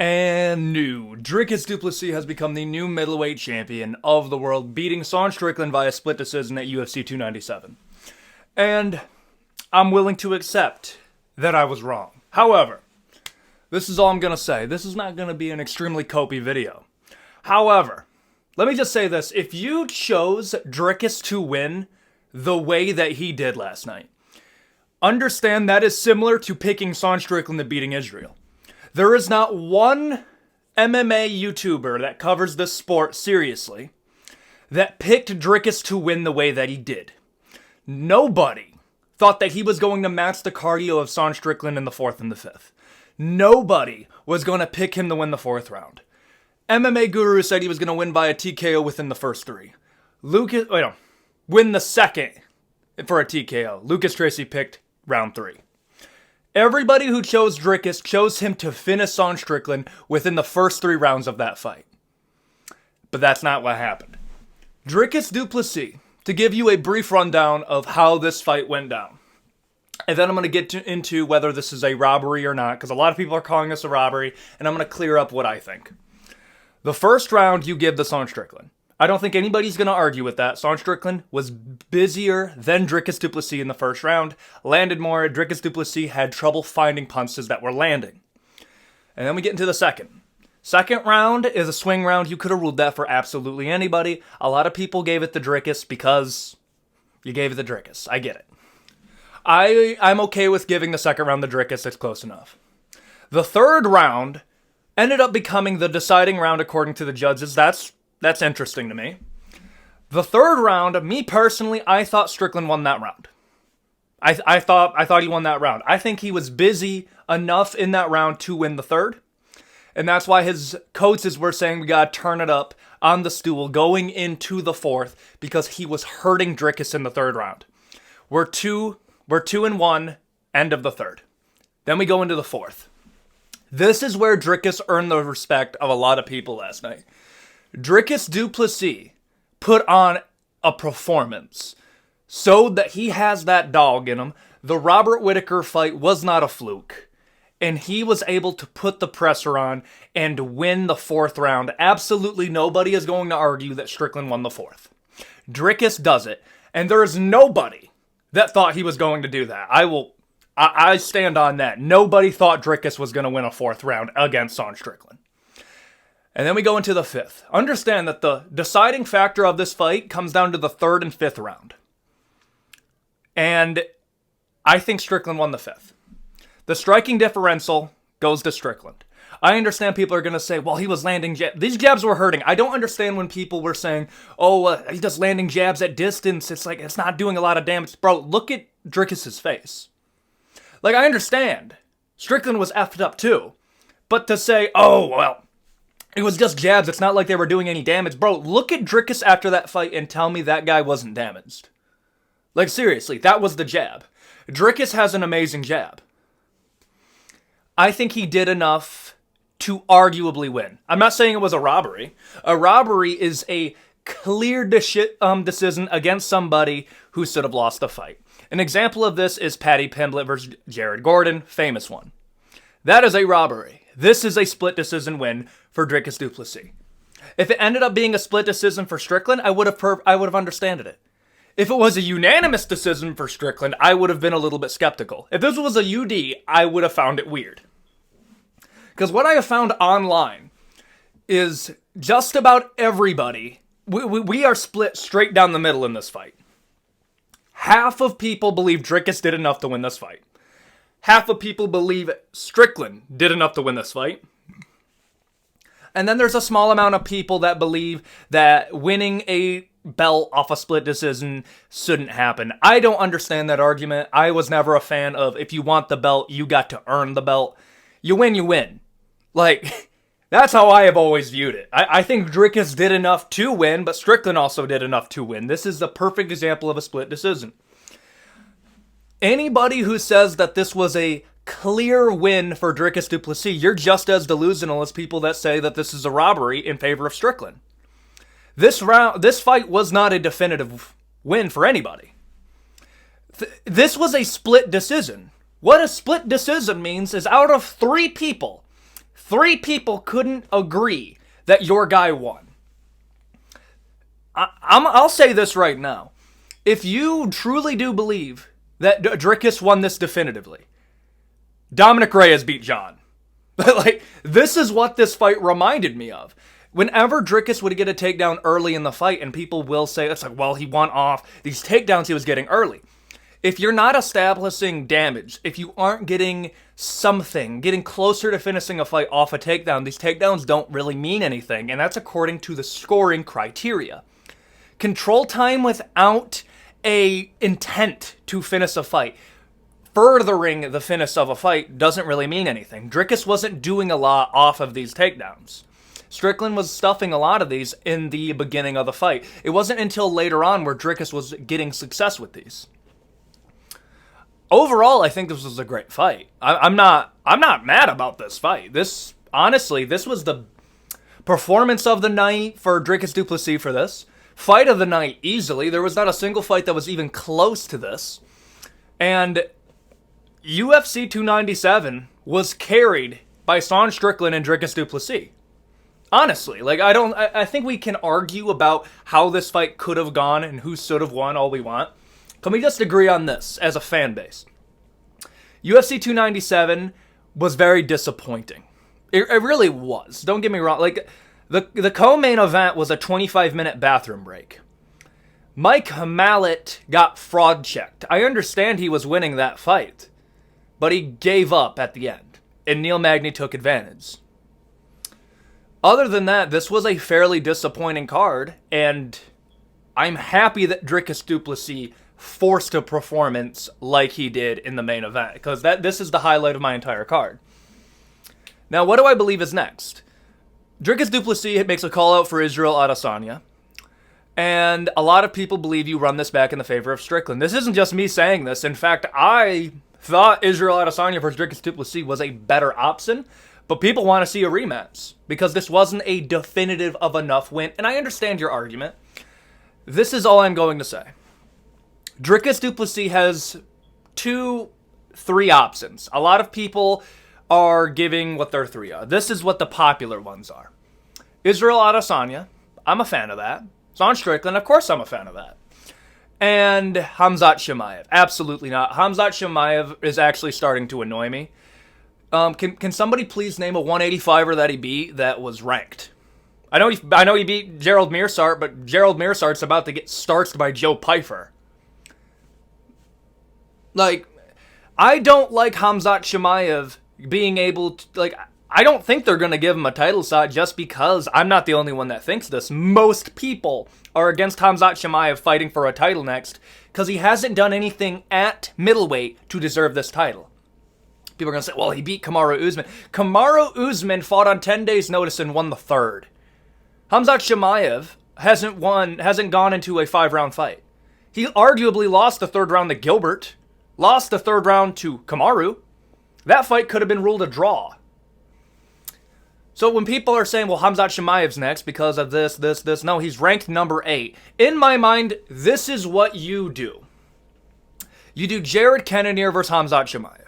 And new. Dricus du Plessis has become the new middleweight champion of the world, beating Strickland via split decision at UFC 297. And I'm willing to accept that I was wrong. However, this is all I'm going to say. This is not going to be an extremely copy video. However, let me just say this. If you chose Dricus to win the way that he did last night, understand that is similar to picking Strickland and beating Israel. There is not one MMA YouTuber that covers this sport seriously that picked Dricus to win the way that he did. Nobody thought that he was going to match the cardio of Strickland in the 4th and the 5th. Nobody was going to pick him to win the 4th round. MMA Guru said he was going to win by a TKO within the first 3. Win the 2nd for a TKO. Lucas Tracy picked round 3. Everybody who chose Dricus chose him to finish Strickland within the first 3 rounds of that fight. But that's not what happened. Dricus du Plessis, to give you a brief rundown of how this fight went down. And then I'm going to get into whether this is a robbery or not, because a lot of people are calling this a robbery, and I'm going to clear up what I think. The first round you give to Strickland. I don't think anybody's going to argue with that. Strickland was busier than Dricus du Plessis in the first round, landed more. Dricus du Plessis had trouble finding punches that were landing. And then we get into the second. Second round is a swing round. You could have ruled that for absolutely anybody. A lot of people gave it to Dricus because you gave it to Dricus. I get it. I'm okay with giving the second round to Dricus. It's close enough. The third round ended up becoming the deciding round according to the judges. That's interesting to me. The third round, me personally, I thought Strickland won that round. I thought he won that round. I think he was busy enough in that round to win the third. And that's why his coaches were saying we got to turn it up on the stool going into the 4th because he was hurting Dricus in the third round. We're 2-1, end of the third. Then we go into the 4th. This is where Dricus earned the respect of a lot of people last night. Dricus du Plessis put on a performance, showed that he has that dog in him. The Robert Whittaker fight was not a fluke, and he was able to put the pressure on and win the 4th round. Absolutely nobody is going to argue that Strickland won the 4th. Dricus does it, and there is nobody that thought he was going to do that. I stand on that. Nobody thought Dricus was going to win a 4th round against Strickland. And then we go into the 5th. Understand that the deciding factor of this fight comes down to the 3rd and 5th round. And I think Strickland won the 5th. The striking differential goes to Strickland. I understand people are going to say, well, he was landing jabs. These jabs were hurting. I don't understand when people were saying, he's just landing jabs at distance. It's like, it's not doing a lot of damage. Bro, look at Dricus' face. Like, I understand. Strickland was effed up too. But to say, it was just jabs. It's not like they were doing any damage. Bro, look at Dricus after that fight and tell me that guy wasn't damaged. Like, seriously, that was the jab. Dricus has an amazing jab. I think he did enough to arguably win. I'm not saying it was a robbery. A robbery is a clear decision against somebody who should have lost the fight. An example of this is Paddy Pimblett versus Jared Gordon, famous one. That is a robbery. This is a split decision win for Dricus du Plessis. If it ended up being a split decision for Strickland, I would have understood it. If it was a unanimous decision for Strickland, I would have been a little bit skeptical. If this was a UD, I would have found it weird. Because what I have found online is just about everybody, we are split straight down the middle in this fight. Half of people believe Dricus did enough to win this fight. Half of people believe Strickland did enough to win this fight. And then there's a small amount of people that believe that winning a belt off a split decision shouldn't happen. I don't understand that argument. I was never a fan of if you want the belt, you got to earn the belt. You win, you win. Like, that's how I have always viewed it. I think Dricus did enough to win, but Strickland also did enough to win. This is the perfect example of a split decision. Anybody who says that this was a clear win for Dricus du Plessis, you're just as delusional as people that say that this is a robbery in favor of Strickland. This fight was not a definitive win for anybody. This was a split decision. What a split decision means is out of 3 people 3 people couldn't agree that your guy won. I'll say this right now. If you truly do believe that Dricus won this definitively, Dominic Reyes beat John. Like, this is what this fight reminded me of. Whenever Dricus would get a takedown early in the fight, and people will say, it's like, well, he won off these takedowns he was getting early. If you're not establishing damage, if you aren't getting something, getting closer to finishing a fight off a takedown, these takedowns don't really mean anything, and that's according to the scoring criteria. Control time without a intent to finish a fight, furthering the finish of a fight, doesn't really mean anything. Dricus wasn't doing a lot off of these takedowns. Strickland was stuffing a lot of these in the beginning of the fight. It wasn't until later on where Dricus was getting success with these. Overall, I think this was a great fight. I'm not mad about this fight. This was the performance of the night for Dricus du Plessis for this. Fight of the night, easily. There was not a single fight that was even close to this. And UFC 297 was carried by Sean Strickland and Dricus du Plessis. Honestly, like, I think we can argue about how this fight could have gone and who should have won all we want. Can we just agree on this as a fan base? UFC 297 was very disappointing. It really was. Don't get me wrong. Like, the co-main event was a 25-minute bathroom break. Mike Mallet got fraud checked. I understand he was winning that fight, but he gave up at the end, and Neil Magny took advantage. Other than that, this was a fairly disappointing card, and I'm happy that Dricus du Plessis forced a performance like he did in the main event, because this is the highlight of my entire card. Now, what do I believe is next? Dricus du Plessis makes a call out for Israel Adesanya, and a lot of people believe you run this back in the favor of Strickland. This isn't just me saying this. In fact, I thought Israel Adesanya versus Dricus du Plessis was a better option, but people want to see a rematch because this wasn't a definitive of enough win, and I understand your argument. This is all I'm going to say. Dricus du Plessis has 3 options. A lot of people are giving what their 3 are. This is what the popular ones are. Israel Adesanya, I'm a fan of that. Sean Strickland, of course I'm a fan of that. And Khamzat Chimaev, absolutely not. Khamzat Chimaev is actually starting to annoy me. Can somebody please name a 185er that he beat that was ranked? I know he beat Gerald Meerschaert, but Gerald Meerschaert's about to get starched by Joe Pyfer. Like, I don't like Khamzat Chimaev being able to, like, I don't think they're going to give him a title shot just because I'm not the only one that thinks this. Most people are against Khamzat Chimaev fighting for a title next because he hasn't done anything at middleweight to deserve this title. People are going to say, well, he beat Kamaru Usman. Kamaru Usman fought on 10 days' notice and won the 3rd. Khamzat Chimaev hasn't gone into a 5-round fight. He arguably lost the 3rd round to Gilbert, lost the 3rd round to Kamaru. That fight could have been ruled a draw. So when people are saying, well, Khamzat Chimaev's next because of this, no, he's ranked number 8. In my mind, this is what you do. You do Jared Cannonier versus Khamzat Chimaev.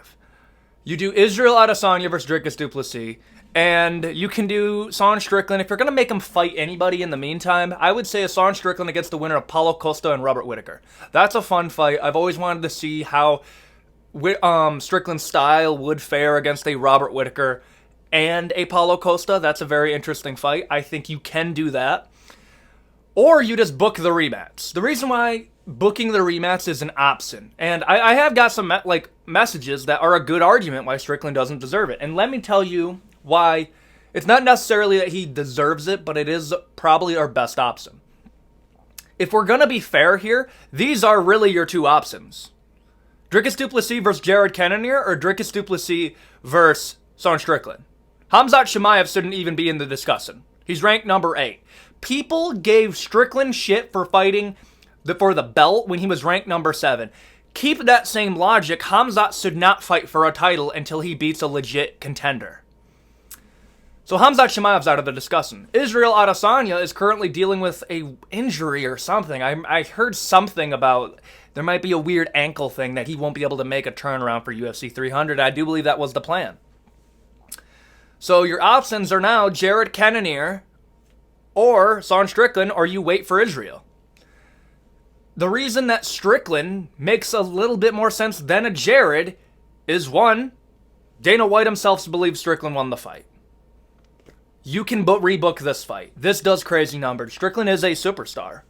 You do Israel Adesanya versus Dricus du Plessis. And you can do Sean Strickland. If you're going to make him fight anybody in the meantime, I would say a Sean Strickland against the winner of Paulo Costa and Robert Whittaker. That's a fun fight. I've always wanted to see how Strickland's style would fare against a Robert Whittaker and a Paulo Costa. That's a very interesting fight. I think you can do that. Or you just book the rematch. The reason why booking the rematch is an option, and I have got some messages that are a good argument why Strickland doesn't deserve it. And let me tell you why. It's not necessarily that he deserves it, but it is probably our best option. If we're going to be fair here, these are really your 2 options. Dricus du Plessis versus Jared Cannonier or Dricus du Plessis versus Sean Strickland. Khamzat Chimaev shouldn't even be in the discussion. He's ranked number 8. People gave Strickland shit for fighting for the belt when he was ranked number 7. Keep that same logic. Khamzat should not fight for a title until he beats a legit contender. So Khamzat Chimaev's out of the discussion. Israel Adesanya is currently dealing with a injury or something. I heard something about there might be a weird ankle thing that he won't be able to make a turnaround for UFC 300. I do believe that was the plan. So your options are now Jared Cannonier or Sean Strickland, or you wait for Israel. The reason that Strickland makes a little bit more sense than a Jared is, one, Dana White himself believes Strickland won the fight. You can rebook this fight. This does crazy numbers. Strickland is a superstar.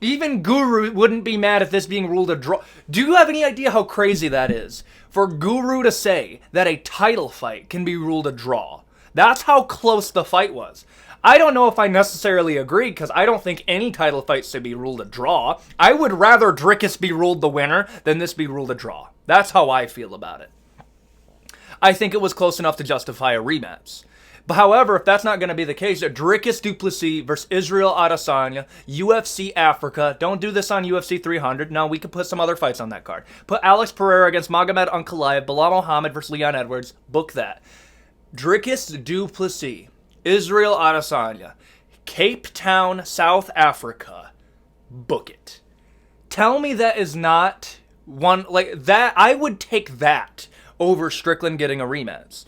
Even Guru wouldn't be mad at this being ruled a draw. Do you have any idea how crazy that is? For Guru to say that a title fight can be ruled a draw. That's how close the fight was. I don't know if I necessarily agree, because I don't think any title fight should be ruled a draw. I would rather Dricus be ruled the winner than this be ruled a draw. That's how I feel about it. I think it was close enough to justify a rematch. But however, if that's not going to be the case, Dricus du Plessis versus Israel Adesanya, UFC Africa. Don't do this on UFC 300. No, we could put some other fights on that card. Put Alex Pereira against Magomed Ankalaev, Bilal Muhammad versus Leon Edwards. Book that. Dricus du Plessis, Israel Adesanya, Cape Town, South Africa. Book it. Tell me that is not one, like that. I would take that over Strickland getting a rematch.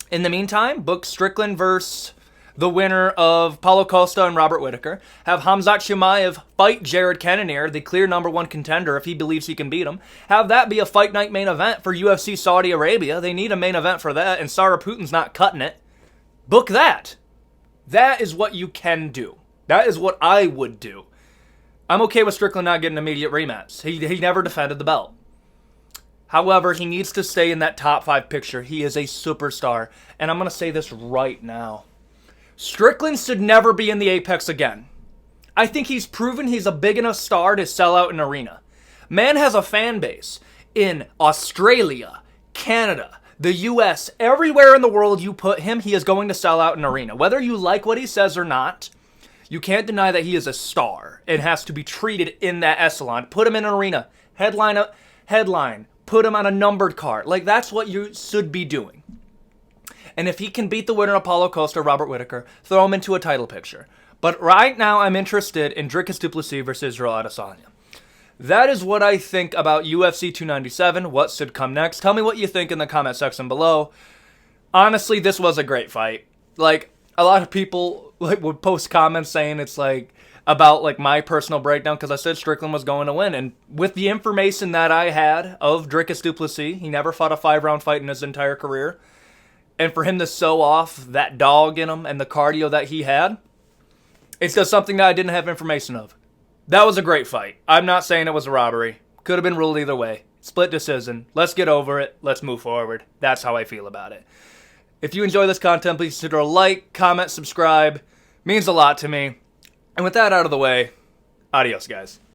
In the meantime, book Strickland versus the winner of Paulo Costa and Robert Whittaker. Have Khamzat Chimaev fight Jared Cannonier, the clear number one contender, if he believes he can beat him. Have that be a fight night main event for UFC Saudi Arabia. They need a main event for that, and Saraputin's not cutting it. Book that. That is what you can do. That is what I would do. I'm okay with Strickland not getting an immediate rematch. He never defended the belt. However, he needs to stay in that top 5 picture. He is a superstar. And I'm going to say this right now. Strickland should never be in the Apex again. I think he's proven he's a big enough star to sell out an arena. Man has a fan base in Australia, Canada, the US, everywhere in the world you put him, he is going to sell out an arena. Whether you like what he says or not, you can't deny that he is a star. It has to be treated in that echelon. Put him in an arena. Headline. Put him on a numbered card. Like, that's what you should be doing. And if he can beat the winner of Paulo Costa or Robert Whittaker, throw him into a title picture. But right now, I'm interested in Dricus du Plessis versus Israel Adesanya. That is what I think about UFC 297. What should come next? Tell me what you think in the comment section below. Honestly, this was a great fight. Like, a lot of people would post comments saying it's like about like my personal breakdown, because I said Strickland was going to win. And with the information that I had of Dricus du Plessis, he never fought a 5-round fight in his entire career. And for him to show off that dog in him and the cardio that he had, it's just something that I didn't have information of. That was a great fight. I'm not saying it was a robbery. Could have been ruled either way. Split decision. Let's get over it. Let's move forward. That's how I feel about it. If you enjoy this content, please consider a like, comment, subscribe. Means a lot to me. And with that out of the way, adios, guys.